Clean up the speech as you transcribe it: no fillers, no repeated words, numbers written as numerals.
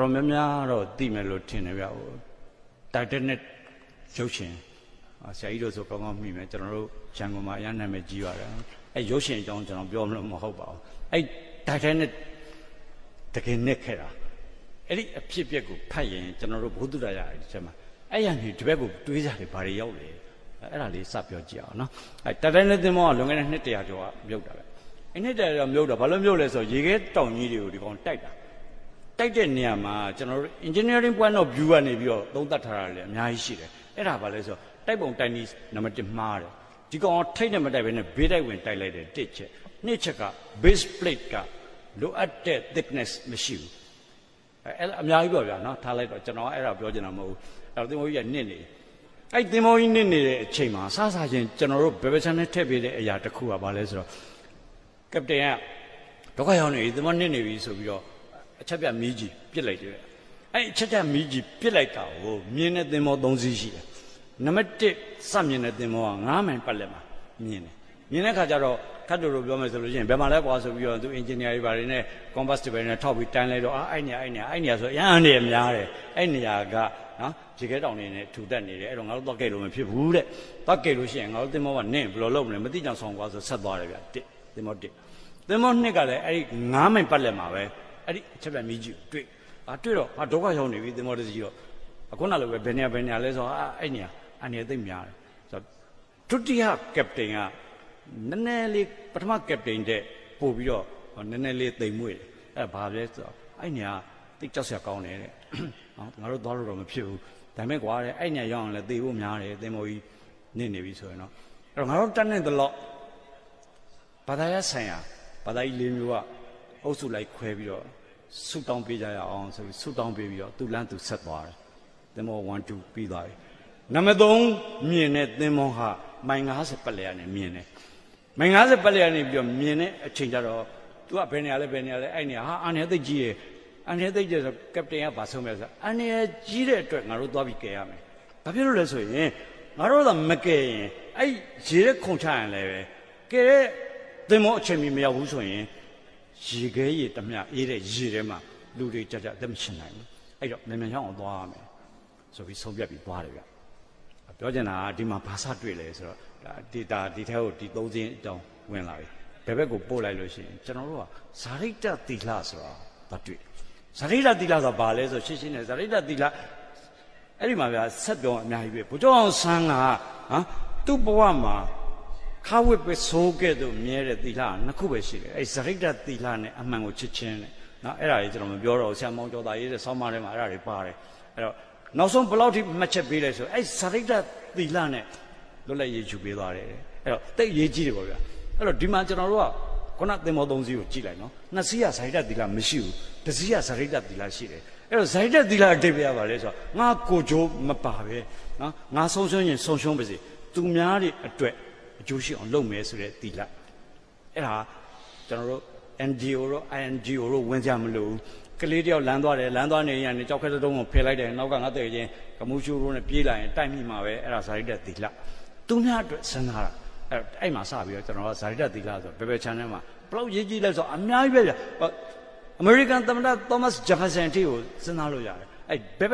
တော်များများတော့သိမယ်လို့ထင်တယ်ဗျဟိုတိုက်တက်နဲ့ရုပ်ရှင်ဆရာကြီးတို့ဆိုကောင်းကောင်းမိမယ်ကျွန်တော်တို့ရန်ကုန်မှာအရန်နာမည်ကြီးပါတယ်အဲရုပ်ရှင်အကြောင်းကျွန်တော်ပြောမလို့မဟုတ်ပါဘူးအဲတိုက်တက်နဲ့တကယ်နဲ့ခဲ့တာအဲ့ဒီအဖြစ်အပျက်ကိုဖတ်ရင်ကျွန်တော်တို့ဘုဒ္ဓရာရတယ်ဒီချက်မှာအဲ့ရနေဒီဘက်ကိုတွေးကြတယ်ဘာတွေရောက်လဲအဲ့ဒါလေးစပြောကြည့်အောင်နော်အဲတိုက်တက်နဲ့သင်္ဘောကလွန်ခဲ့တဲ့နှစ်100ကျော်ကမြုပ်တာပဲအဲ့နှစ်100ကျော်မြုပ်တာဘာလို့မြုပ်လဲဆိုရေခဲတောင်ကြီးတွေကိုဒီကောင်တိုက်တာတိုက်တဲ့နေရာမှာကျွန်တော်တို့ engineering point of view ကနေပြီးတော့သုံးသပ်ထားတာလည်းအများကြီးရှိတယ်အဲ့ဒါဘာလဲဆိုတော့တိုက်ပုံတိုက်နည်းနံပါတ်1မှားတယ်ဒီကောင်ထိတ်နဲ့မတိုက်ဘဲနဲ့ဘေးတိုက်ဝင်တိုက်လိုက်တယ်တစ်ချက်နှစ်ချက်က base plate ကလိုအပ်တဲ့ thickness မရှိဘူးအဲ့အများကြီးပြောဗျာနော်ထားလိုက်တော့ကျွန်တော်အဲ့ဒါပြောချင်တာမဟုတ်ဘူးအဲ့သင်္ဘောကြီးကနစ်နေအဲ့သင်္ဘောကြီးနစ်နေတဲ့အချိန်မှာစားစားချင်းကျွန်တော်တို့ဘယ်ဘက်ချမ်းနဲ့ထည့်ပေးတဲ့အရာတစ်ခုကဘာလဲဆိုတော့ကပတိန်ကဒုက္ခရောက်နေပြီသင်္ဘောနစ်နေပြီဆိုပြီးတော့အချက်ပြမီးကြီးပြစ်လိုက်တယ်အဲ့အချက်ပြမီးကြီးပြစ်လိုက်တာကိုမြင်းတဲ့သင်္ဘော3စီးရှိတယ်နံပါတ်1စမြင်တဲ့သင်္ဘောက9မိုင်ပတ်လက်မှာမြင်တယ်မြင်တဲ့ခါကျတော့ခတ်တူလိုပြောမယ်ဆိုလို့ရှိရင်ဘယ်မှာလဲကွာဆိုပြီးတော့သူ engineer တွေဘာတွေနဲ့ compass တွေနဲ့ထောက်ပြီးတန်းလိုက်တော့အဲ့နေရာဆိုအရန်နေများတယ်အဲ့နေရာကနော်ခြေခဲတောင်နေနဲ့ထူတက်နေတယ်အဲ့တော့ငါတို့သွားကြိတ်လို့မဖြစ်ဘူးတဲ့သွားကြိတ်လို့ရှိရင်ငါတို့သင်္ဘောကနင့်ဘယ်လိုလုပ်မလဲမသိကြဆောင်ကွာဆိုဆက်သွားတယ်ဗျသင်္ဘော1သင်္ဘော2ကလည်းအဲ့ဒီ9မိုင်ပတ်လက်မှာပဲအဲ့ဒီအချက်ပြမီးကြီးတွေ့တော့ဟာဒုက္ခရောက်နေပြီသင်္ဘောတစ်စီးတော့အခုနလိုပဲဘယ်နေရာလဲဆိုတော့အဲ့နေရာအနေသိမ့်များတယ်ဆိုတော့ဒုတိယကပတိန်ကနည်းနည်းလေးပထမကပတိန်တဲ့ပို့ပြီးတော့နည်းနည်းလေးသိမ်မွေ့တယ်အဲ့ဘာလဲဆိုတော့အဲ့နေရာသိကြောက်စရာကောင်းတယ်တဲ့ငါတို့သွားလို့တော့မဖြစ်ဘူးဒါပေမဲ့ကွာတဲ့အဲ့နေရာရောက်အောင်လဲသိဖို့များတယ်သင်္ဘောကြီးနေပြီဆိုရင်တော့အဲ့တော့ငါတို့တတ်နေတဲ့လို့ဘာသာရေးဆိုင်ရာဘာသာကြီး၄မျိုးကအုပ်စုလိုက်ခွဲပြီးတော့ဆုတောင်းပေးကြရအောင်ဆိုပြီးဆုတောင်းပေးပြီးတော့သူ့လမ်းသူဆက်သွားတယ်သင်္ဘော1 2ပြီးသွားပြီနံပါတ်3မြင်တဲ့သင်္ဘောဟာမိုင်90ပတ်လည်ကနေမြင်တယ်မိုင်90ပတ်လည်ကနေပြီးတော့မြင်တဲ့အချိန်ကျတော့ तू ကဘယ်နေရာလဲအဲ့နေရာဟာအန်ရသိကြီးရဲ့အန်ရသိကြီးဆိုကပတိန်ကဘာဆုံးလဲဆိုအန်ရကြီးတဲ့အတွက်ငါတို့သွားပြီးကယ်ရမယ်ဘာဖြစ်လို့လဲဆိုရင်ငါတို့ကမကယ်ရင်အဲ့ရေတဲ့ခုန်ချရင်လည်းပဲကယ်တဲ့သင်္ဘောအချိန်မီမရောက်ဘူးဆိုရင်ရေခဲရေတမျှအေးတဲ့ရေထဲမှာလူတွေကြသက်မရှင်နိုင်ဘူးအဲ့တော့မြန်ရောက်အောင်သွားရမယ်ဆိုပြီးဆုံးဖြတ်ပြီးသွားတယ်ဗျပြောချင်တာကဒီမှာဘာသာတွေ့လဲဆိုတော့ဒီထဲကိုဒီ3စင်းအကြောင်းဝင်လာပြီဘယ်ဘက်ကိုပို့လိုက်လို့ရှိရင်ကျွန်တော်တို့ကဇာရိတသီလဆိုတာဘာတွေ့ဇာရိတသီလဆိုတာဘာလဲဆိုရှင်းနဲ့ဇာရိတသီလအဲ့ဒီမှာဗျာဆက်ပြောအများကြီးပဲဘုရားအောင်ဆန်းကသူ့ဘဝမှာခါဝစ်ပဲဆိုးခဲ့တော့မြဲတဲ့သီလနှစ်ခုပဲရှိတယ်အဲ့ဇာရိတသီလနဲ့အမှန်ကိုချစ်ချင်းနဲ့နော်အဲ့ဒါကြီးကျွန်တော်မပြောတော့ဆရာမောင်ကျော်သားရေးတဲ့ဆောင်းပါးထဲမှာအဲ့ဒါတွေပါတယ်အဲ့တော့နောက်ဆုံးဘယ်လောက်ထိမှတ်ချက်ပေးလဲဆိုအဲ့ဇာရိတသီလနဲ့လွတ်လပ်ရေးယူပေးသွားတယ်အဲ့တော့တိတ်ရေးကြီးတယ်ပေါ့ဗျာအဲ့တော့ဒီမှာကျွန်တော်တို့ကခုနသင်္ဘော3စီးကိုကြည့်လိုက်နော်2စီးကဇာရိတသီလမရှိဘူးတစ်စီးကဇာရိတသီလရှိတယ်အဲ့တော့ဇာရိတသီလအတိတ်ပြရပါလေဆိုတော့ငါကိုကြိုးမပါပဲနော်ငါဆုံးရှုံးရင်ဆုံးရှုံးပါစေသူများတွေအတွက်အကျိုးရှိအောင်လုပ်မယ်ဆိုတဲ့သီလအဲ့ဒါကျွန်တော်တို့ NGO တို့ INGO တို့ဝင်ကြမလို့ကလေးတယောက်လမ်းသွားတယ်လမ်းသွားနေရင်ကြောက်ခက်တုံးကိုဖယ်လိုက်တယ်နောက်ကငါတည့်ချင်းကမူးရှူတို့နဲ့ပြေးလာရင်တိုက်မိမှာပဲအဲ့ဒါဇာရိတသီလသူများအတွက်စဉ်းစားတာအဲ့မှာစပြီးတော့ကျွန်တော်ကဇာရိတသီလဆိုဘယ်ဘယ် channel မှာဘလောက်ရေးကြည့်လဲဆိုအများကြီးပဲဗျအမေရိကန်သမ္မတသောမတ်ဂျက်ဖာဆန်တီကိုစဉ်းစားလို့ရတယ်အဲ့ဘယ်